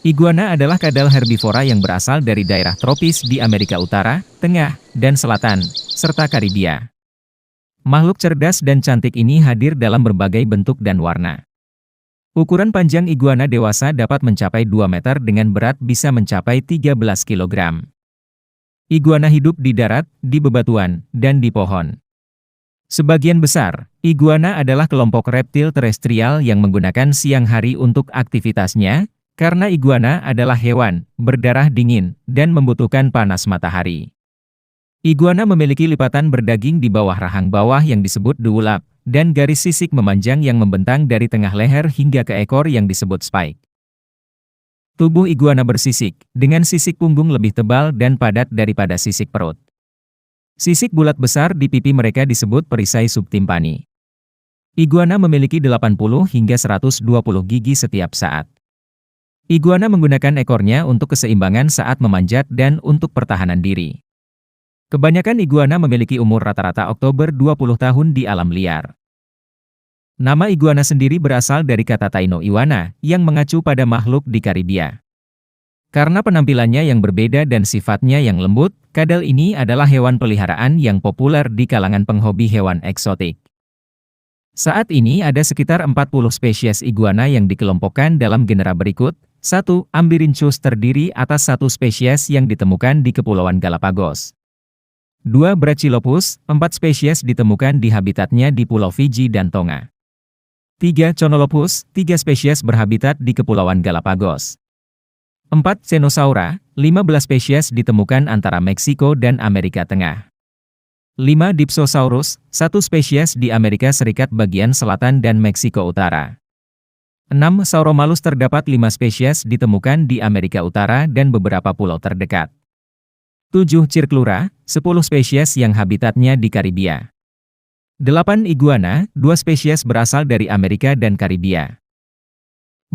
Iguana adalah kadal herbivora yang berasal dari daerah tropis di Amerika Utara, Tengah, dan Selatan, serta Karibia. Makhluk cerdas dan cantik ini hadir dalam berbagai bentuk dan warna. Ukuran panjang iguana dewasa dapat mencapai 2 meter dengan berat bisa mencapai 13 kg. Iguana hidup di darat, di bebatuan, dan di pohon. Sebagian besar, iguana adalah kelompok reptil terestrial yang menggunakan siang hari untuk aktivitasnya, karena iguana adalah hewan berdarah dingin dan membutuhkan panas matahari. Iguana memiliki lipatan berdaging di bawah rahang bawah yang disebut dewlap, dan garis sisik memanjang yang membentang dari tengah leher hingga ke ekor yang disebut spike. Tubuh iguana bersisik, dengan sisik punggung lebih tebal dan padat daripada sisik perut. Sisik bulat besar di pipi mereka disebut perisai subtimpani. Iguana memiliki 80 hingga 120 gigi setiap saat. Iguana menggunakan ekornya untuk keseimbangan saat memanjat dan untuk pertahanan diri. Kebanyakan iguana memiliki umur rata-rata Oktober 20 tahun di alam liar. Nama iguana sendiri berasal dari kata Taino Iwana, yang mengacu pada makhluk di Karibia. Karena penampilannya yang berbeda dan sifatnya yang lembut, kadal ini adalah hewan peliharaan yang populer di kalangan penghobi hewan eksotik. Saat ini ada sekitar 40 spesies iguana yang dikelompokkan dalam genera berikut. 1. Ambirynchus terdiri atas 1 spesies yang ditemukan di Kepulauan Galapagos. 2. Brachylopus, 4 spesies ditemukan di habitatnya di Pulau Fiji dan Tonga. 3. Chonolopus, 3 spesies berhabitat di Kepulauan Galapagos. 4. Cenosaura, 15 spesies ditemukan antara Meksiko dan Amerika Tengah. 5. Dipsosaurus, 1 spesies di Amerika Serikat bagian selatan dan Meksiko Utara. 6. Sauromalus terdapat 5 spesies ditemukan di Amerika Utara dan beberapa pulau terdekat. 7. Circlura, 10 spesies yang habitatnya di Karibia. 8. Iguana, 2 spesies berasal dari Amerika dan Karibia.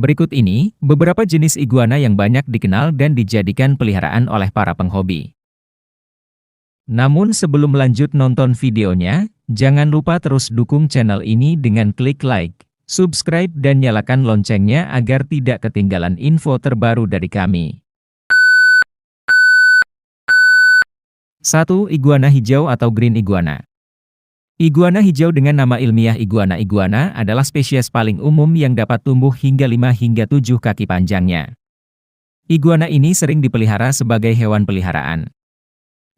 Berikut ini, beberapa jenis iguana yang banyak dikenal dan dijadikan peliharaan oleh para penghobi. Namun sebelum lanjut nonton videonya, jangan lupa terus dukung channel ini dengan klik like, subscribe dan nyalakan loncengnya agar tidak ketinggalan info terbaru dari kami. 1. Iguana hijau atau green iguana. Iguana hijau dengan nama ilmiah Iguana iguana adalah spesies paling umum yang dapat tumbuh hingga 5 hingga 7 kaki panjangnya. Iguana ini sering dipelihara sebagai hewan peliharaan.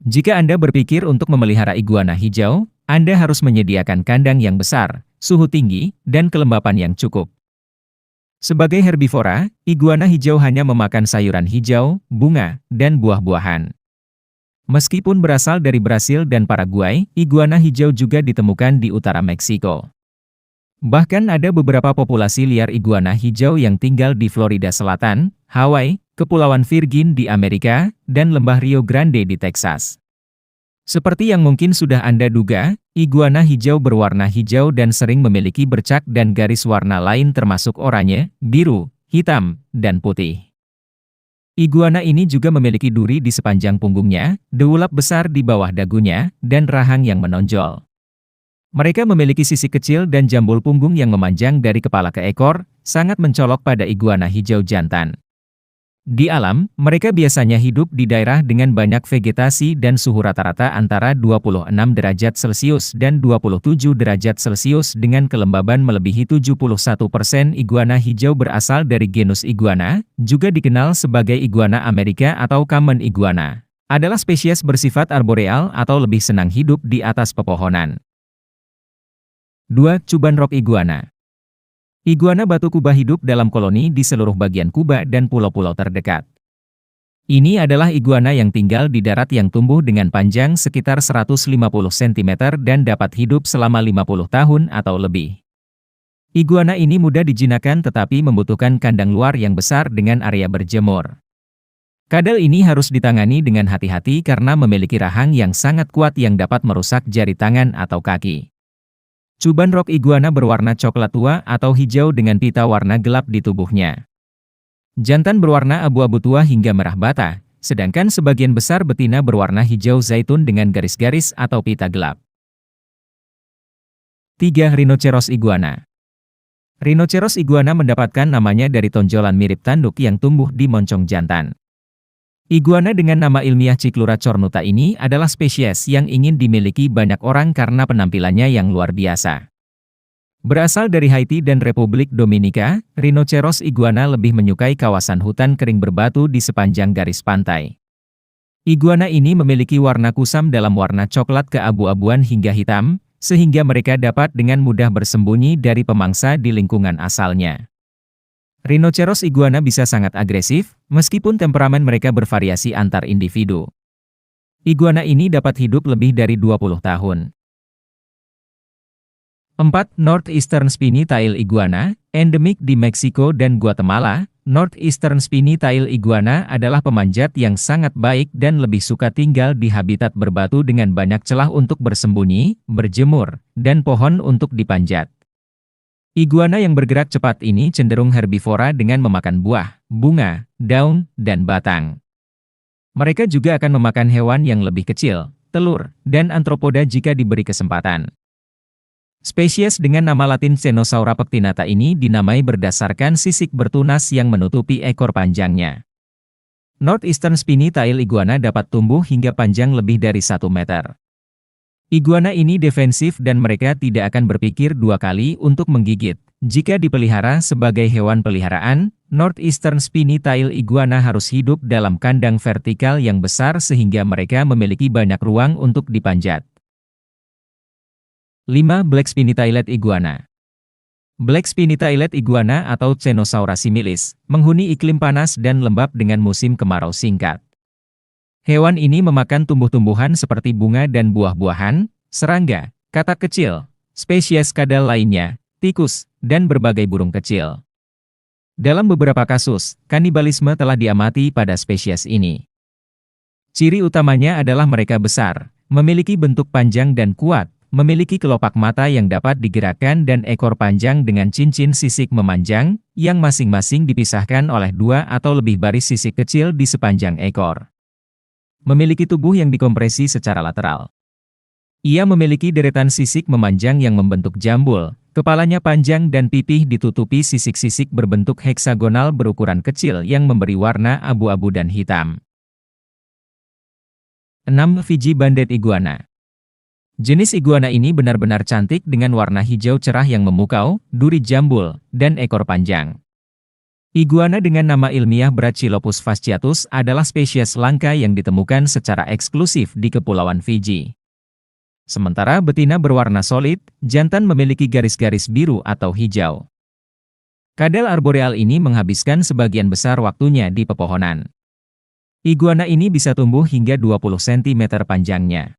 Jika Anda berpikir untuk memelihara iguana hijau, Anda harus menyediakan kandang yang besar, suhu tinggi, dan kelembapan yang cukup. Sebagai herbivora, iguana hijau hanya memakan sayuran hijau, bunga, dan buah-buahan. Meskipun berasal dari Brasil dan Paraguay, iguana hijau juga ditemukan di utara Meksiko. Bahkan ada beberapa populasi liar iguana hijau yang tinggal di Florida Selatan, Hawaii, Kepulauan Virgin di Amerika, dan lembah Rio Grande di Texas. Seperti yang mungkin sudah Anda duga, iguana hijau berwarna hijau dan sering memiliki bercak dan garis warna lain termasuk oranye, biru, hitam, dan putih. Iguana ini juga memiliki duri di sepanjang punggungnya, dewlap besar di bawah dagunya, dan rahang yang menonjol. Mereka memiliki sisik kecil dan jambul punggung yang memanjang dari kepala ke ekor, sangat mencolok pada iguana hijau jantan. Di alam, mereka biasanya hidup di daerah dengan banyak vegetasi dan suhu rata-rata antara 26 derajat Celcius dan 27 derajat Celcius dengan kelembaban melebihi 71%. Iguana hijau berasal dari genus Iguana, juga dikenal sebagai iguana Amerika atau common iguana. Adalah spesies bersifat arboreal atau lebih senang hidup di atas pepohonan. 2. Cuban rock iguana. Iguana batu Kuba hidup dalam koloni di seluruh bagian Kuba dan pulau-pulau terdekat. Ini adalah iguana yang tinggal di darat yang tumbuh dengan panjang sekitar 150 cm dan dapat hidup selama 50 tahun atau lebih. Iguana ini mudah dijinakkan tetapi membutuhkan kandang luar yang besar dengan area berjemur. Kadal ini harus ditangani dengan hati-hati karena memiliki rahang yang sangat kuat yang dapat merusak jari tangan atau kaki. Cuban rock iguana berwarna coklat tua atau hijau dengan pita warna gelap di tubuhnya. Jantan berwarna abu-abu tua hingga merah bata, sedangkan sebagian besar betina berwarna hijau zaitun dengan garis-garis atau pita gelap. 3. Rhinoceros iguana. Rhinoceros iguana mendapatkan namanya dari tonjolan mirip tanduk yang tumbuh di moncong jantan. Iguana dengan nama ilmiah Chiclura cornuta ini adalah spesies yang ingin dimiliki banyak orang karena penampilannya yang luar biasa. Berasal dari Haiti dan Republik Dominika, Rhinoceros iguana lebih menyukai kawasan hutan kering berbatu di sepanjang garis pantai. Iguana ini memiliki warna kusam dalam warna coklat keabu-abuan hingga hitam, sehingga mereka dapat dengan mudah bersembunyi dari pemangsa di lingkungan asalnya. Rhinoceros iguana bisa sangat agresif, meskipun temperamen mereka bervariasi antar individu. Iguana ini dapat hidup lebih dari 20 tahun. 4. Northeastern Spiny Tail Iguana, endemik di Meksiko dan Guatemala. Northeastern Spiny Tail Iguana adalah pemanjat yang sangat baik dan lebih suka tinggal di habitat berbatu dengan banyak celah untuk bersembunyi, berjemur, dan pohon untuk dipanjat. Iguana yang bergerak cepat ini cenderung herbivora dengan memakan buah, bunga, daun, dan batang. Mereka juga akan memakan hewan yang lebih kecil, telur, dan antropoda jika diberi kesempatan. Spesies dengan nama latin Cenosaura pectinata ini dinamai berdasarkan sisik bertunas yang menutupi ekor panjangnya. Northeastern Spiny Tail Iguana dapat tumbuh hingga panjang lebih dari 1 meter. Iguana ini defensif dan mereka tidak akan berpikir dua kali untuk menggigit. Jika dipelihara sebagai hewan peliharaan, Northeastern Spiny Tail Iguana harus hidup dalam kandang vertikal yang besar sehingga mereka memiliki banyak ruang untuk dipanjat. 5. Black Spiny Tailed Iguana. Black Spiny Tailed Iguana atau Cenosaura similis, menghuni iklim panas dan lembab dengan musim kemarau singkat. Hewan ini memakan tumbuh-tumbuhan seperti bunga dan buah-buahan, serangga, katak kecil, spesies kadal lainnya, tikus, dan berbagai burung kecil. Dalam beberapa kasus, kanibalisme telah diamati pada spesies ini. Ciri utamanya adalah mereka besar, memiliki bentuk panjang dan kuat, memiliki kelopak mata yang dapat digerakkan dan ekor panjang dengan cincin sisik memanjang, yang masing-masing dipisahkan oleh 2 atau lebih baris sisik kecil di sepanjang ekor. Memiliki tubuh yang dikompresi secara lateral. Ia memiliki deretan sisik memanjang yang membentuk jambul, kepalanya panjang dan pipih ditutupi sisik-sisik berbentuk heksagonal berukuran kecil yang memberi warna abu-abu dan hitam. 6. Fiji Banded Iguana. Jenis iguana ini benar-benar cantik dengan warna hijau cerah yang memukau, duri jambul, dan ekor panjang. Iguana dengan nama ilmiah Brachylophus fasciatus adalah spesies langka yang ditemukan secara eksklusif di Kepulauan Fiji. Sementara betina berwarna solid, jantan memiliki garis-garis biru atau hijau. Kadal arboreal ini menghabiskan sebagian besar waktunya di pepohonan. Iguana ini bisa tumbuh hingga 20 cm panjangnya.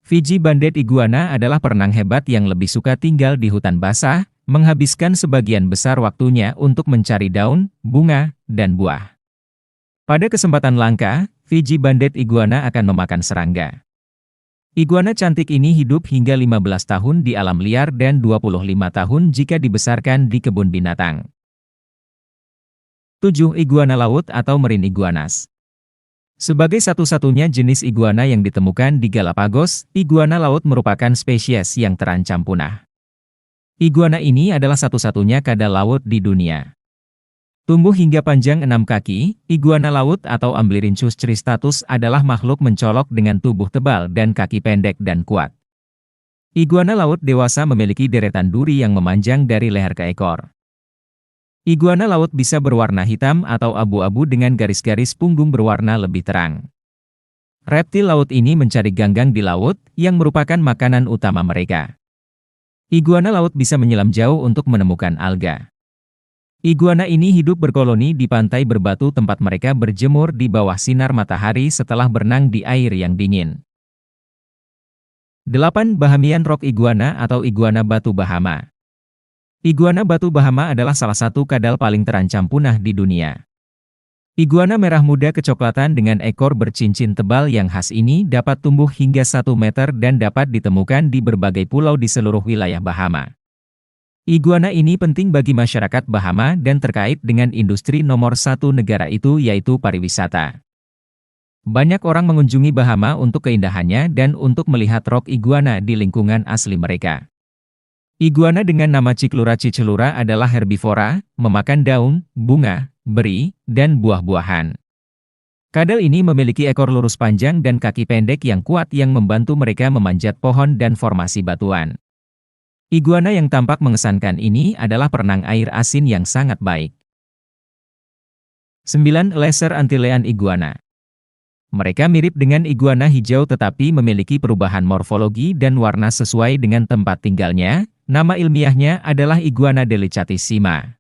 Fiji Banded Iguana adalah perenang hebat yang lebih suka tinggal di hutan basah, menghabiskan sebagian besar waktunya untuk mencari daun, bunga, dan buah. Pada kesempatan langka, Fiji Banded Iguana akan memakan serangga. Iguana cantik ini hidup hingga 15 tahun di alam liar dan 25 tahun jika dibesarkan di kebun binatang. 7. Iguana laut atau marine iguanas. Sebagai satu-satunya jenis iguana yang ditemukan di Galapagos, iguana laut merupakan spesies yang terancam punah. Iguana ini adalah satu-satunya kadal laut di dunia. Tumbuh hingga panjang 6 kaki, iguana laut atau Amblyrhynchus cristatus adalah makhluk mencolok dengan tubuh tebal dan kaki pendek dan kuat. Iguana laut dewasa memiliki deretan duri yang memanjang dari leher ke ekor. Iguana laut bisa berwarna hitam atau abu-abu dengan garis-garis punggung berwarna lebih terang. Reptil laut ini mencari ganggang di laut, yang merupakan makanan utama mereka. Iguana laut bisa menyelam jauh untuk menemukan alga. Iguana ini hidup berkoloni di pantai berbatu tempat mereka berjemur di bawah sinar matahari setelah berenang di air yang dingin. 8. Bahamian Rock Iguana atau iguana batu Bahama. Iguana batu Bahama adalah salah satu kadal paling terancam punah di dunia. Iguana merah muda kecoklatan dengan ekor bercincin tebal yang khas ini dapat tumbuh hingga 1 meter dan dapat ditemukan di berbagai pulau di seluruh wilayah Bahama. Iguana ini penting bagi masyarakat Bahama dan terkait dengan industri nomor 1 negara itu yaitu pariwisata. Banyak orang mengunjungi Bahama untuk keindahannya dan untuk melihat rock iguana di lingkungan asli mereka. Iguana dengan nama Ciclura ciclura adalah herbivora, memakan daun, bunga, beri, dan buah-buahan. Kadal ini memiliki ekor lurus panjang dan kaki pendek yang kuat yang membantu mereka memanjat pohon dan formasi batuan. Iguana yang tampak mengesankan ini adalah perenang air asin yang sangat baik. 9. Lesser Antillean Iguana. Mereka mirip dengan iguana hijau tetapi memiliki perubahan morfologi dan warna sesuai dengan tempat tinggalnya. Nama ilmiahnya adalah Iguana delicatissima.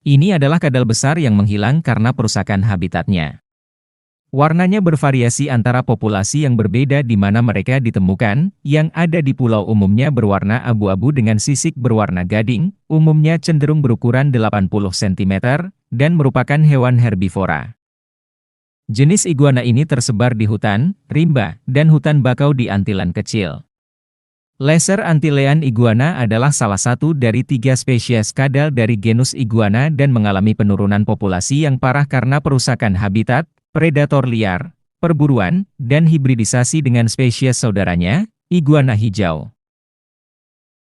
Ini adalah kadal besar yang menghilang karena perusakan habitatnya. Warnanya bervariasi antara populasi yang berbeda di mana mereka ditemukan, yang ada di pulau umumnya berwarna abu-abu dengan sisik berwarna gading, umumnya cenderung berukuran 80 cm, dan merupakan hewan herbivora. Jenis iguana ini tersebar di hutan, rimba, dan hutan bakau di Antillen Kecil. Lesser Antillean Iguana adalah salah satu dari 3 spesies kadal dari genus Iguana dan mengalami penurunan populasi yang parah karena perusakan habitat, predator liar, perburuan, dan hibridisasi dengan spesies saudaranya, iguana hijau.